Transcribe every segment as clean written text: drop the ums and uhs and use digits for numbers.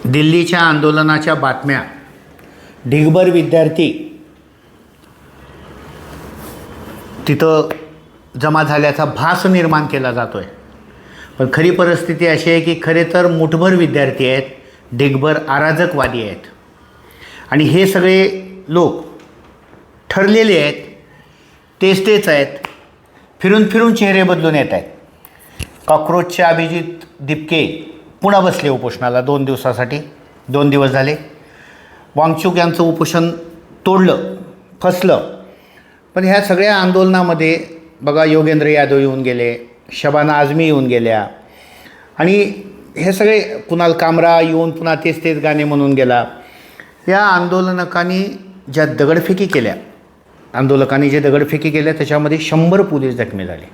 दिल्लीच्या आंदोलनाच्या बातम्या, ढिगभर विद्यार्थी तिथं जमा झाल्याचा भास निर्माण केला जातो आहे. पण खरी परिस्थिती अशी आहे की खरे तर मुठभर विद्यार्थी आहेत, ढिगभर अराजकवादी आहेत. आणि हे सगळे लोक ठरलेले आहेत, तेच आहेत, फिरून फिरून चेहरे बदलून येत आहेत. कॉक्रोचचे अभिजित दिपके पुन्हा बसले उपोषणाला 2 दिवसासाठी. 2 दिवस झाले. वांगचूक यांचं उपोषण तोडलं, फसलं. पण ह्या सगळ्या आंदोलनामध्ये बघा, योगेंद्र यादव येऊन गेले, शबाना आझमी येऊन गेल्या, आणि हे सगळे कुणाल कामरा येऊन पुन्हा तेच गाणे म्हणून गेला. या आंदोलकांनी ज्या दगडफेकी केल्या त्याच्यामध्ये 100 पोलीस जखमी झाले,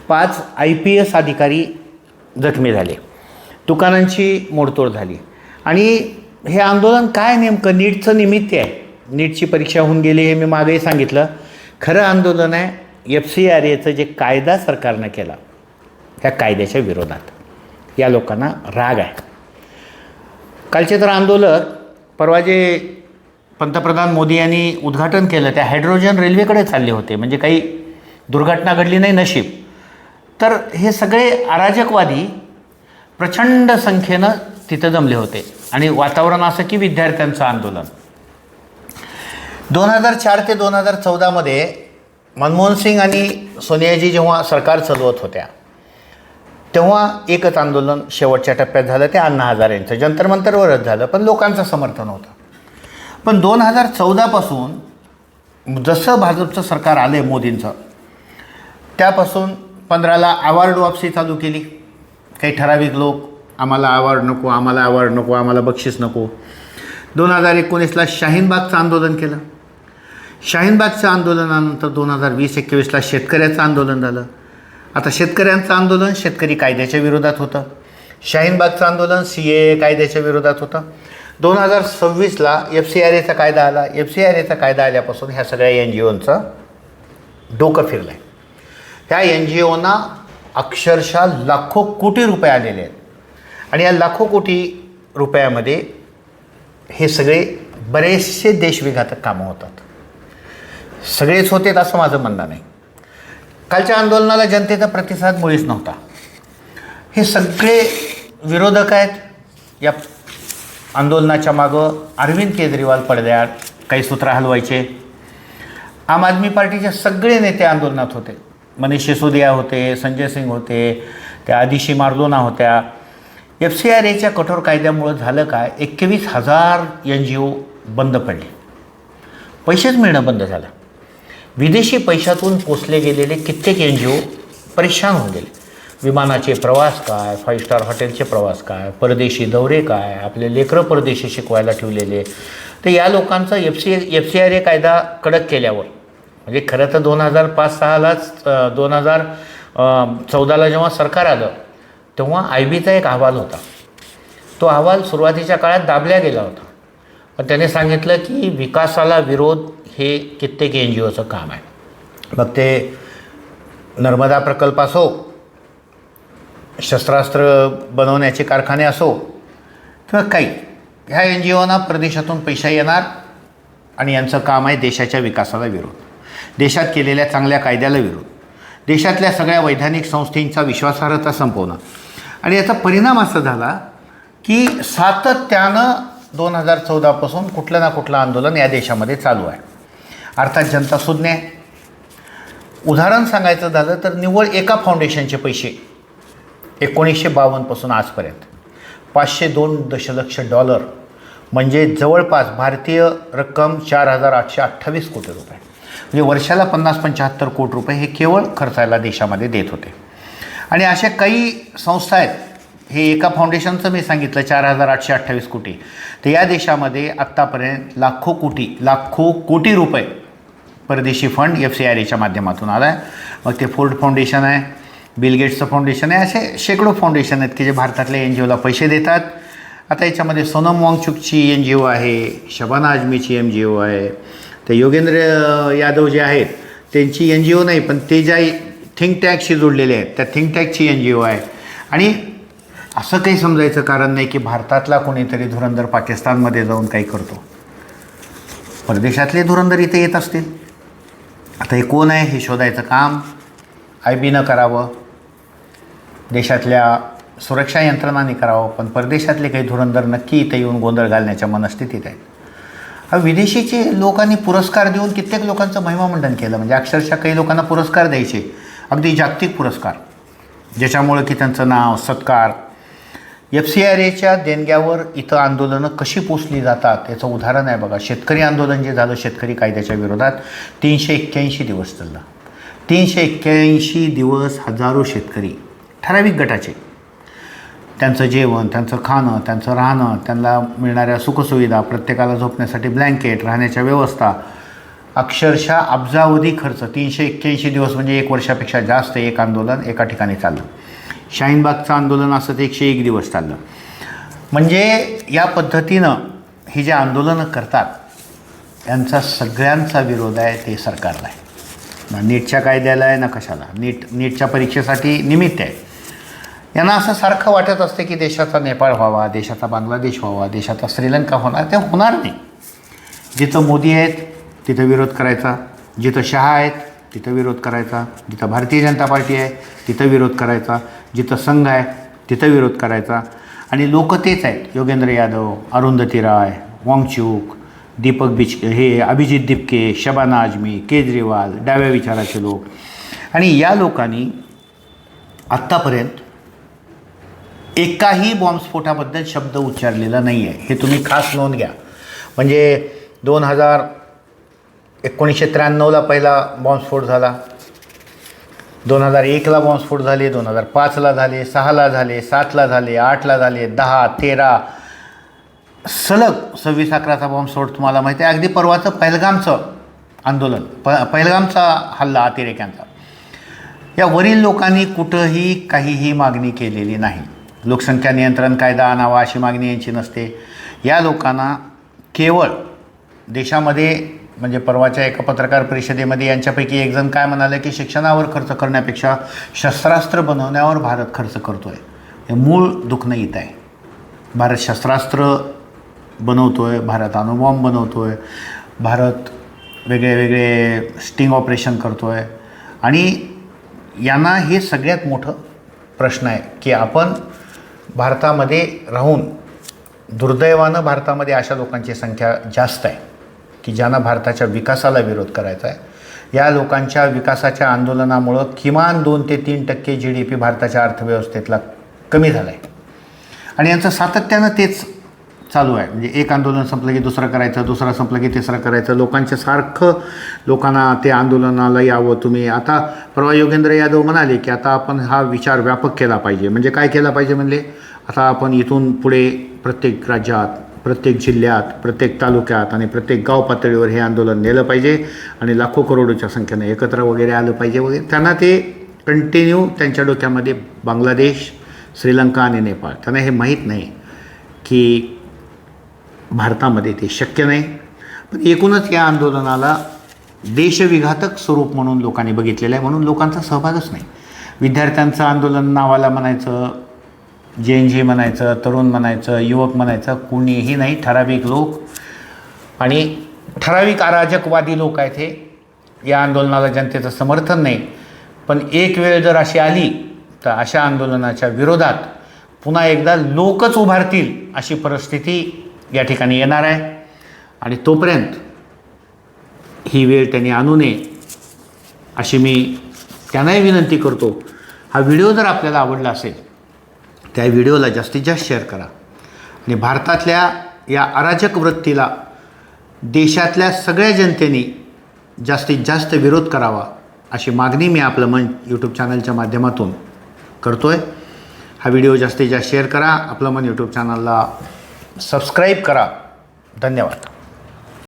5 IPS अधिकारी जखमी झाले, दुकानांची मोडतोड झाली. आणि हे आंदोलन काय नेमकं नीटचं निमित्त आहे. नीटची परीक्षा होऊन गेली हे मी मागेही सांगितलं. खरं आंदोलन आहे FCRAचं जे कायदा सरकारनं केला त्या कायद्याच्या विरोधात. या लोकांना राग आहे. कालचे तर आंदोलक परवा जे पंतप्रधान मोदी यांनी उद्घाटन केलं त्या हायड्रोजन रेल्वेकडे चालले होते. म्हणजे काही दुर्घटना घडली नाही, नशीब. तर हे सगळे अराजकवादी प्रचंड संख्येनं तिथं जमले होते. आणि वातावरण असं की विद्यार्थ्यांचं आंदोलन. 2004 ते 2014 मनमोहन सिंग आणि सोनियाजी जेव्हा सरकार चालवत होत्या तेव्हा एकच आंदोलन शेवटच्या टप्प्यात झालं, ते अण्णा हजारेंचं. जंतर मंतरवरच झालं, पण लोकांचं समर्थन होतं. पण 2014पासून जसं भाजपचं सरकार आलं आहे मोदींचं, त्यापासून 15ला अवॉर्ड वापसी चालू केली. काही ठराविक लोक, आम्हाला अवॉर्ड नको, आम्हाला बक्षीस नको. 2019ला शाहीनबागचं आंदोलन केलं. शाहीनबागच्या आंदोलनानंतर 2020-21ला शेतकऱ्याचं आंदोलन झालं. आता शेतकऱ्यांचं आंदोलन शेतकरी कायद्याच्या विरोधात होतं. शाहीनबागचं आंदोलन CAA कायद्याच्या विरोधात होतं. 2026ला FCRAचा कायदा आला. FCRAचा कायदा आल्यापासून ह्या सगळ्या NGOंचं डोकं फिरलं आहे. ह्या NGOंना अक्षरशः लाखो कोटी रुपये आलेले आहेत. आणि या लाखो कोटी रुपयामध्ये हे सगळे बरेचसे देशविघातक कामं होतात. सगळेच होते असं माझं म्हणणं नाही. कालच्या आंदोलनाला जनतेचा प्रतिसाद मुळीच नव्हता. हे सगळे विरोधक आहेत. या आंदोलनाच्या मागं अरविंद केजरीवाल पडद्याआड काही सूत्र हलवायचे. आम आदमी पार्टीचे सगळे नेते आंदोलनात होते. मनीष सिसोदिया होते, संजय सिंग होते, त्या आदिशी मार्दोना होत्या. FCRAच्या कठोर कायद्यामुळं झालं काय, 21,000 NGO बंद पडले. पैसेच मिळणं बंद झालं. विदेशी पैशातून पोचले गेलेले कित्येक NGO परेशान होऊन गेले. विमानाचे प्रवास काय, 5 स्टार हॉटेलचे प्रवास काय, परदेशी दौरे काय, आपले लेकरं परदेशी शिकवायला ठेवलेले. तर या लोकांचा FCRA कायदा कडक केल्यावर, म्हणजे खरं तर 2005-06लाच 2014ला जेव्हा सरकार आलं तेव्हा IBचा एक अहवाल होता. तो अहवाल सुरुवातीच्या काळात दाबल्या गेला होता. पण त्याने सांगितलं की विकासाला विरोध हे कित्येक NGOचं काम आहे. मग ते नर्मदा प्रकल्प असो, शस्त्रास्त्र बनवण्याचे कारखाने असो, किंवा काही, ह्या NGOंना प्रदेशातून पैसा येणार आणि यांचं काम आहे देशाच्या विकासाला विरोध, देशात केलेल्या चांगल्या कायद्याला विरोध, देशातल्या सगळ्या वैधानिक संस्थेंचा विश्वासार्हता संपवणं. आणि याचा परिणाम असा झाला की सातत्यानं 2014पासून कुठलं ना कुठलं आंदोलन या देशामध्ये चालू आहे. अर्थात जनता सुज्ञ आहे. उदाहरण सांगायचं झालं तर निव्वळ एका फाउंडेशनचे पैसे 1952 पासून आजपर्यंत $502 दशलक्ष, म्हणजे जवळपास भारतीय रक्कम 4,828 कोटी रुपये, म्हणजे वर्षाला 50-75 कोटी रुपये हे केवळ खर्चायला देशामध्ये देत होते. आणि अशा काही संस्था आहेत. हे एका फाउंडेशनचं मी सांगितलं 4,828 कोटी. तर या देशामध्ये आत्तापर्यंत लाखो कोटी रुपये परदेशी फंड FCRAच्या माध्यमातून आला आहे. मग ते फोर्ड फाउंडेशन आहे, बिल गेट्सचं फाउंडेशन आहे, असे शेकडो फाउंडेशन आहेत की जे भारतातल्या NGOला पैसे देतात. आता याच्यामध्ये सोनम वांगचुकची NGO आहे, शबाना आझमीची NGO आहे, ते योगेंद्र यादव जे आहेत त्यांची NGO नाही, पण ते ज्या थिंक टँकशी जोडलेले आहेत त्या थिंक टँकची NGO आहे. आणि असं काही समजायचं कारण नाही की भारतातला कोणीतरी धुरंधर पाकिस्तानमध्ये जाऊन काही करतो. परदेशातले धुरंधर इथे येत असतील. आता हे कोण आहे हे शोधायचं काम IB करावं, देशातल्या सुरक्षा यंत्रणांनी करावं. पण परदेशातले काही धुरंधर नक्की इथे येऊन गोंधळ घालण्याच्या मनस्थितीत आहेत. विदेशीचे लोकांनी पुरस्कार देऊन कित्येक लोकांचं महिमामंडन केलं. म्हणजे अक्षरशः काही लोकांना पुरस्कार द्यायचे, अगदी जागतिक पुरस्कार, ज्याच्यामुळं की त्यांचं नाव, सत्कार. FCRAच्या देणग्यावर इथं आंदोलनं कशी पोचली जातात याचं उदाहरण आहे बघा. शेतकरी आंदोलन जे झालं शेतकरी कायद्याच्या विरोधात 381 दिवस चाललं. 381 दिवस हजारो शेतकरी ठराविक गटाचे, त्यांचं जेवण, त्यांचं खाणं, त्यांचं राहणं, त्यांना मिळणाऱ्या सुखसुविधा, प्रत्येकाला झोपण्यासाठी ब्लँकेट, राहण्याच्या व्यवस्था, अक्षरशः अब्जावधी खर्च. 381 दिवस म्हणजे 1 वर्षापेक्षा जास्त एक आंदोलन एका ठिकाणी चाललं. शाहीनबागचं आंदोलन असं 101 दिवस चाललं. म्हणजे या पद्धतीनं ही जे आंदोलनं करतात यांचा सगळ्यांचा विरोध आहे ते सरकारला आहे. ना नीटच्या कायद्याला आहे ना कशाला. नीटच्या परीक्षेसाठी निमित्त आहे. यांना असं सारखं वाटत असते की देशाचा नेपाळ व्हावा, देशाचा बांगलादेश व्हावा, देशाचा श्रीलंका होणार. ते होणार नाही. जिथं मोदी आहेत तिथं विरोध करायचा, जिथं शहा आहेत तिथं विरोध करायचा, जिथं भारतीय जनता पार्टी आहे तिथं विरोध करायचा, जिथं संघ आहे तिथं विरोध करायचा. आणि लोक तेच आहेत. योगेंद्र यादव, अरुंधती राय, वांगचूक, दीपक हे अभिजित दिपके, शबाना आझमी, केजरीवाल, डाव्या विचाराचे लोक. आणि या लोकांनी आत्तापर्यंत एकाही बॉम्बस्फोटाबद्दल शब्द उच्चारलेला नाही आहे. हे तुम्ही खास नोंद घ्या. म्हणजे 1993ला पहिला बॉम्बस्फोट झाला, 2001ला बॉम्बस्फोट झाले, 2005ला झाले, 6ला झाले, 7ला झाले, 8ला झाले, 10, 13 सलग 26/11चा बॉम्बस्फोट तुम्हाला माहिती आहे. अगदी परवाचं पहलगामचं आंदोलन, पहलगामचा हल्ला अतिरेक्यांचा. या वरील लोकांनी कुठंही काहीही मागणी केलेली नाही. लोकसंख्या नियंत्रण कायदा आणावा अशी मागणी यांची नसते. या लोकांना केवळ देशामध्ये, म्हणजे परवाच्या एका पत्रकार परिषदेमध्ये यांच्यापैकी एक जण काय म्हणाले की शिक्षणावर खर्च करण्यापेक्षा शस्त्रास्त्र बनवण्यावर भारत खर्च करतो आहे. हे मूळ दुखणं इथं आहे. भारत शस्त्रास्त्र बनवतो आहे, भारत अणुबॉम्ब बनवतो आहे, भारत वेगळे वेगळे स्टिंग ऑपरेशन करतो आहे. आणि यांना हे सगळ्यात मोठं प्रश्न आहे की आपण भारतामध्ये राहून, दुर्दैवानं भारतामध्ये अशा लोकांची संख्या जास्त आहे की ज्यांना भारताच्या विकासाला विरोध करायचा आहे. या लोकांच्या विकासाच्या आंदोलनामुळं किमान 2 ते 3% GDP भारताच्या अर्थव्यवस्थेतला कमी झाला आहे. आणि यांचं सातत्यानं तेच चालू आहे. म्हणजे एक आंदोलन संपलं की दुसरं करायचं, दुसरं संपलं की तिसरं करायचं. लोकांच्या सारखं लोकांना ते आंदोलनाला यावं. तुम्ही आता परवा योगेंद्र यादव म्हणाले की आता आपण हा विचार व्यापक केला पाहिजे. म्हणजे काय केला पाहिजे म्हणले, आता आपण इथून पुढे प्रत्येक राज्यात, प्रत्येक जिल्ह्यात, प्रत्येक तालुक्यात आणि प्रत्येक गाव पातळीवर हे आंदोलन नेलं पाहिजे आणि लाखो करोडोच्या संख्येने एकत्र वगैरे आलं पाहिजे वगैरे. त्यांना ते कंटिन्यू त्यांच्या डोक्यामध्ये बांगलादेश, श्रीलंका आणि नेपाळ, त्यांना हे माहीत नाही की भारतामध्ये ते शक्य नाही. पण एकूणच या आंदोलनाला देशविघातक स्वरूप म्हणून लोकांनी बघितलेलं आहे. म्हणून लोकांचा सहभागच नाही. विद्यार्थ्यांचं आंदोलन नावाला म्हणायचं, JNG म्हणायचं, तरुण म्हणायचं, युवक म्हणायचं, कुणीही नाही. ठराविक लोक आणि ठराविक अराजकवादी लोक आहेत हे. या आंदोलनाला जनतेचं समर्थन नाही. पण एक वेळ जर अशी आली तर अशा आंदोलनाच्या विरोधात पुन्हा एकदा लोकच उभारतील अशी परिस्थिती या ठिकाणी येणार आहे. आणि तोपर्यंत ही वेळ त्यांनी आणू नये अशी मी त्यांनाही विनंती करतो. हा व्हिडिओ जर आपल्याला आवडला असेल त्या व्हिडिओला जास्तीत जास्त शेअर करा आणि भारतातल्या या अराजक वृत्तीला देशातल्या सगळ्या जनतेने जास्तीत जास्त विरोध करावा अशी मागणी मी आपलं मन यूट्यूब चॅनलच्या माध्यमातून करतो आहे. हा व्हिडिओ जास्तीत जास्त शेअर करा. आपलं मन यूट्यूब चॅनलला सबस्क्राईब करा. धन्यवाद.